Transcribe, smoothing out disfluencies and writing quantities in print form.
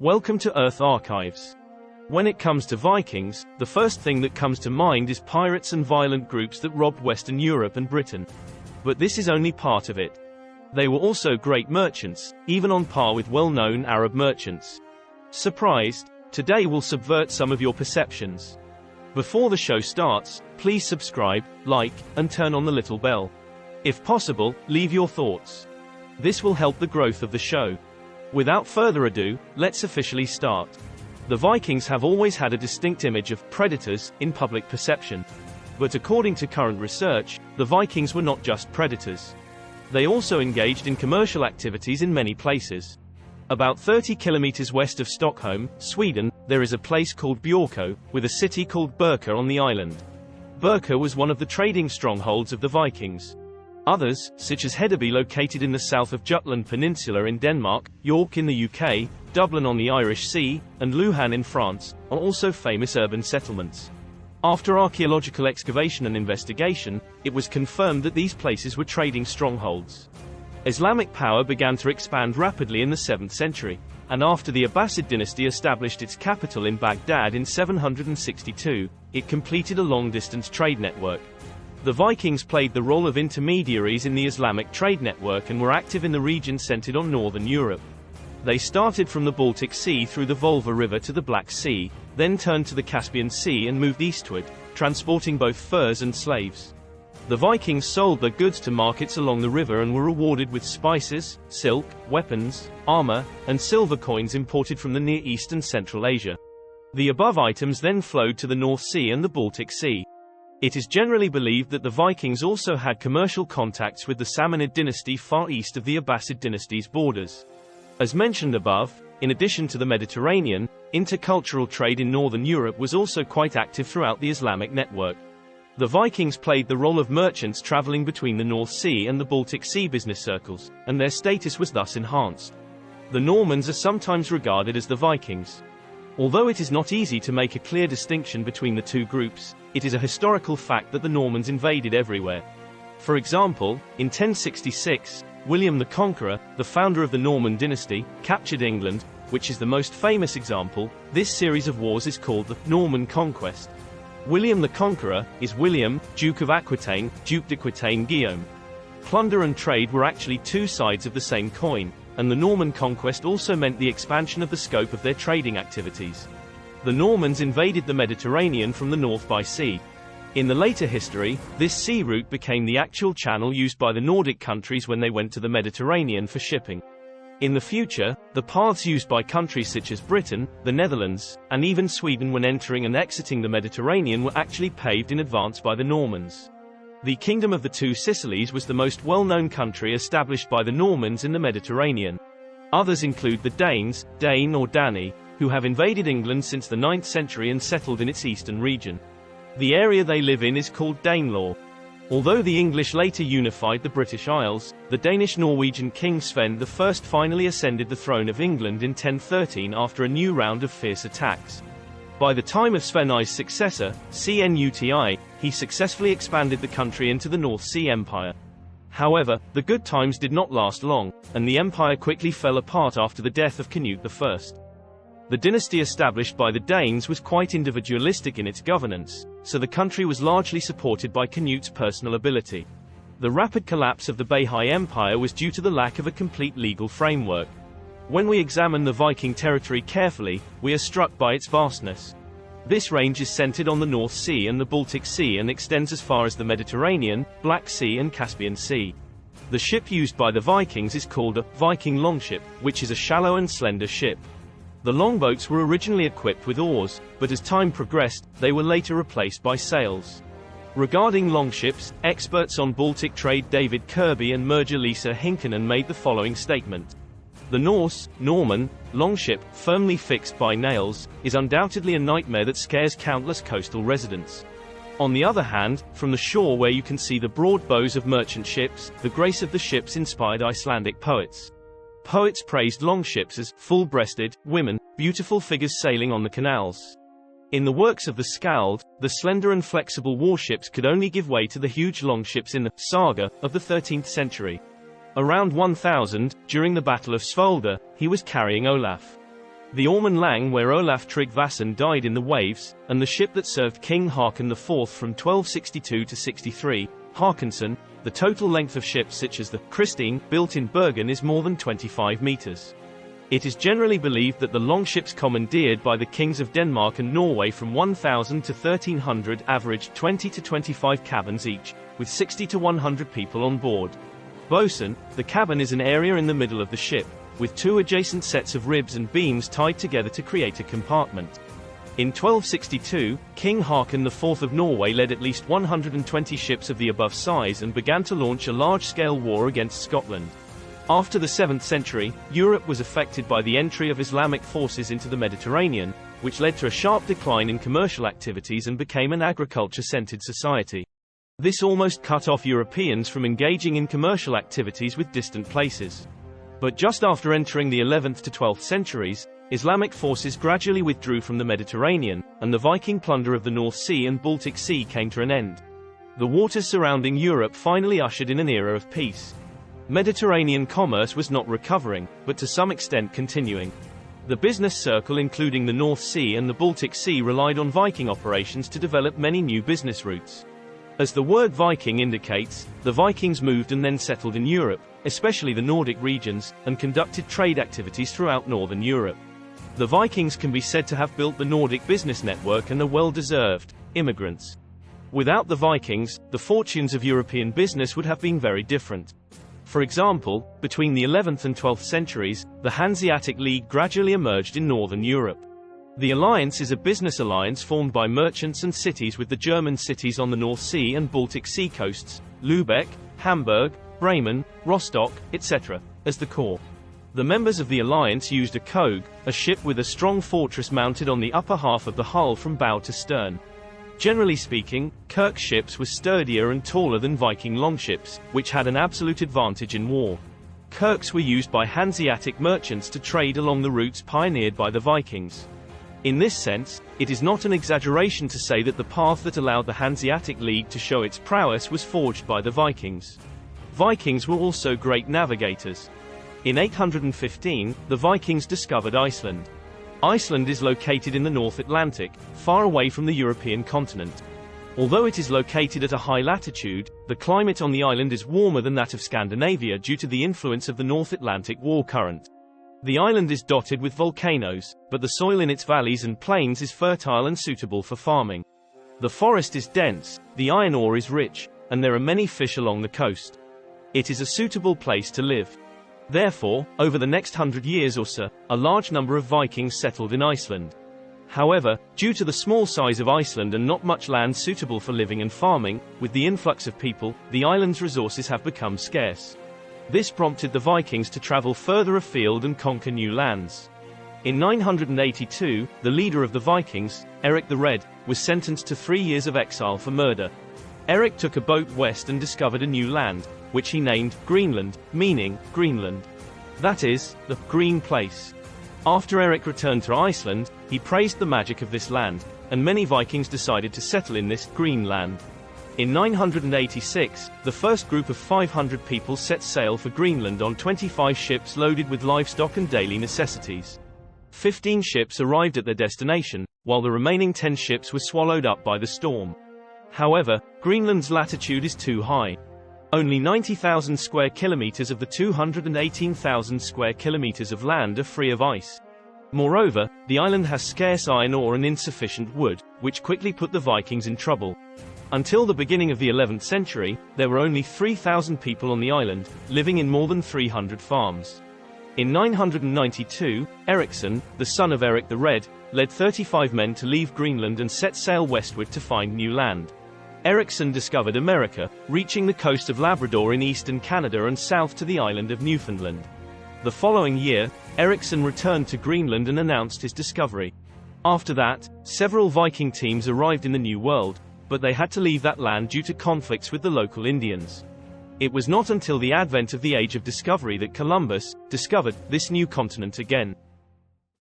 Welcome to Earth Archives. When it comes to Vikings, the first thing that comes to mind is pirates and violent groups that robbed Western Europe and Britain. But this is only part of it. They were also great merchants, even on par with well-known Arab merchants. Surprised? Today we'll subvert some of your perceptions. Before the show starts, please subscribe, like, and turn on the little bell. If possible, leave your thoughts. This will help the growth of the show. Without further ado, let's officially start. The Vikings have always had a distinct image of predators in public perception. But according to current research, the Vikings were not just predators. They also engaged in commercial activities in many places. About 30 kilometers west of Stockholm, Sweden, there is a place called Bjorko, with a city called Birka on the island. Birka was one of the trading strongholds of the Vikings. Others, such as Hedeby located in the south of Jutland Peninsula in Denmark, York in the UK, Dublin on the Irish Sea, and Leuhan in France, are also famous urban settlements. After archaeological excavation and investigation, it was confirmed that these places were trading strongholds. Islamic power began to expand rapidly in the 7th century, and after the Abbasid dynasty established its capital in Baghdad in 762, it completed a long-distance trade network. The Vikings played the role of intermediaries in the Islamic trade network and were active in the region centered on northern Europe. They started from the Baltic Sea through the Volga River to the Black Sea, then turned to the Caspian Sea and moved eastward, transporting both furs and slaves. The Vikings sold their goods to markets along the river and were rewarded with spices, silk, weapons, armor, and silver coins imported from the Near East and Central Asia. The above items then flowed to the North Sea and the Baltic Sea. It is generally believed that the Vikings also had commercial contacts with the Samanid dynasty far east of the Abbasid dynasty's borders. As mentioned above, in addition to the Mediterranean, intercultural trade in northern Europe was also quite active throughout the Islamic network. The Vikings played the role of merchants traveling between the North Sea and the Baltic Sea business circles, and their status was thus enhanced. The Normans are sometimes regarded as the Vikings. Although it is not easy to make a clear distinction between the two groups, it is a historical fact that the Normans invaded everywhere. For example, in 1066, William the Conqueror, the founder of the Norman dynasty, captured England, which is the most famous example. This series of wars is called the Norman Conquest. William the Conqueror is William, Duke of Aquitaine, Duc d'Aquitaine Guillaume. Plunder and trade were actually two sides of the same coin, and the Norman conquest also meant the expansion of the scope of their trading activities. The Normans invaded the Mediterranean from the north by sea. In the later history, this sea route became the actual channel used by the Nordic countries when they went to the Mediterranean for shipping. In the future, the paths used by countries such as Britain, the Netherlands, and even Sweden when entering and exiting the Mediterranean were actually paved in advance by the Normans. The Kingdom of the Two Sicilies was the most well-known country established by the Normans in the Mediterranean. Others include the Danes, Dane or Dani, who have invaded England since the 9th century and settled in its eastern region. The area they live in is called Danelaw. Although the English later unified the British Isles, the Danish-Norwegian King Sven I finally ascended the throne of England in 1013 after a new round of fierce attacks. By the time of Sven I's successor, Cnuti, he successfully expanded the country into the North Sea Empire. However, the good times did not last long, and the empire quickly fell apart after the death of Canute I. The dynasty established by the Danes was quite individualistic in its governance, so the country was largely supported by Canute's personal ability. The rapid collapse of the Behae Empire was due to the lack of a complete legal framework. When we examine the Viking territory carefully, we are struck by its vastness. This range is centered on the North Sea and the Baltic Sea and extends as far as the Mediterranean, Black Sea and Caspian Sea. The ship used by the Vikings is called a Viking longship, which is a shallow and slender ship. The longboats were originally equipped with oars, but as time progressed, they were later replaced by sails. Regarding longships, experts on Baltic trade David Kirby and merger Lisa Hinkinen made the following statement. The Norse, Norman, longship, firmly fixed by nails, is undoubtedly a nightmare that scares countless coastal residents. On the other hand, from the shore where you can see the broad bows of merchant ships, the grace of the ships inspired Icelandic poets. Poets praised longships as full-breasted women, beautiful figures sailing on the canals. In the works of the Skald, the slender and flexible warships could only give way to the huge longships in the saga of the 13th century. Around 1000, during the Battle of Svolder, he was carrying Olaf. the Ormen Lange where Olaf Tryggvason died in the waves, and the ship that served King Haakon IV from 1262 to 63, Håkonsson. The total length of ships such as the Christine, built in Bergen, is more than 25 meters. It is generally believed that the longships commandeered by the kings of Denmark and Norway from 1000 to 1300 averaged 20 to 25 cabins each, with 60 to 100 people on board. Bosun, the cabin is an area in the middle of the ship, with two adjacent sets of ribs and beams tied together to create a compartment. In 1262, King Haakon IV of Norway led at least 120 ships of the above size and began to launch a large-scale war against Scotland. After the 7th century, Europe was affected by the entry of Islamic forces into the Mediterranean, which led to a sharp decline in commercial activities and became an agriculture-centered society. This almost cut off Europeans from engaging in commercial activities with distant places. But just after entering the 11th to 12th centuries, Islamic forces gradually withdrew from the Mediterranean, and the Viking plunder of the North Sea and Baltic Sea came to an end. The waters surrounding Europe finally ushered in an era of peace. Mediterranean commerce was not recovering, but to some extent continuing. The business circle including the North Sea and the Baltic Sea relied on Viking operations to develop many new business routes. As the word Viking indicates, the Vikings moved and then settled in Europe, especially the Nordic regions, and conducted trade activities throughout northern Europe. The Vikings can be said to have built the Nordic business network and are well-deserved immigrants. Without the Vikings, the fortunes of European business would have been very different. For example, between the 11th and 12th centuries, the Hanseatic League gradually emerged in northern Europe. The alliance is a business alliance formed by merchants and cities with the German cities on the North Sea and Baltic Sea coasts, Lübeck, Hamburg, Bremen, Rostock, etc., as the core. The members of the alliance used a koge, a ship with a strong fortress mounted on the upper half of the hull from bow to stern. Generally speaking, Kirk ships were sturdier and taller than Viking longships, which had an absolute advantage in war. Kirks were used by Hanseatic merchants to trade along the routes pioneered by the Vikings. In this sense, it is not an exaggeration to say that the path that allowed the Hanseatic League to show its prowess was forged by the Vikings. Vikings were also great navigators. In 815, the Vikings discovered Iceland. Iceland is located in the North Atlantic, far away from the European continent. Although it is located at a high latitude, the climate on the island is warmer than that of Scandinavia due to the influence of the North Atlantic war current. The island is dotted with volcanoes, but the soil in its valleys and plains is fertile and suitable for farming. The forest is dense, the iron ore is rich, and there are many fish along the coast. It is a suitable place to live. Therefore, over the next 100 years or so, a large number of Vikings settled in Iceland. However, due to the small size of Iceland and not much land suitable for living and farming, with the influx of people, the island's resources have become scarce. This prompted the Vikings to travel further afield and conquer new lands. In 982, the leader of the Vikings, Eric the Red, was sentenced to 3 years of exile for murder. Eric took a boat west and discovered a new land, which he named Greenland, meaning Greenland. That is, the green place. After Eric returned to Iceland, he praised the magic of this land, and many Vikings decided to settle in this green land. In 986, the first group of 500 people set sail for Greenland on 25 ships loaded with livestock and daily necessities. 15 ships arrived at their destination, while the remaining 10 ships were swallowed up by the storm. However, Greenland's latitude is too high. Only 90,000 square kilometers of the 218,000 square kilometers of land are free of ice. Moreover, the island has scarce iron ore and insufficient wood, which quickly put the Vikings in trouble. Until the beginning of the 11th century, there were only 3,000 people on the island, living in more than 300 farms. In 992, Ericsson, the son of Eric the Red, led 35 men to leave Greenland and set sail westward to find new land. Ericsson discovered America, reaching the coast of Labrador in eastern Canada and south to the island of Newfoundland. The following year, Ericsson returned to Greenland and announced his discovery. After that, several Viking teams arrived in the New World, but they had to leave that land due to conflicts with the local Indians. It was not until the advent of the Age of Discovery that Columbus discovered this new continent again.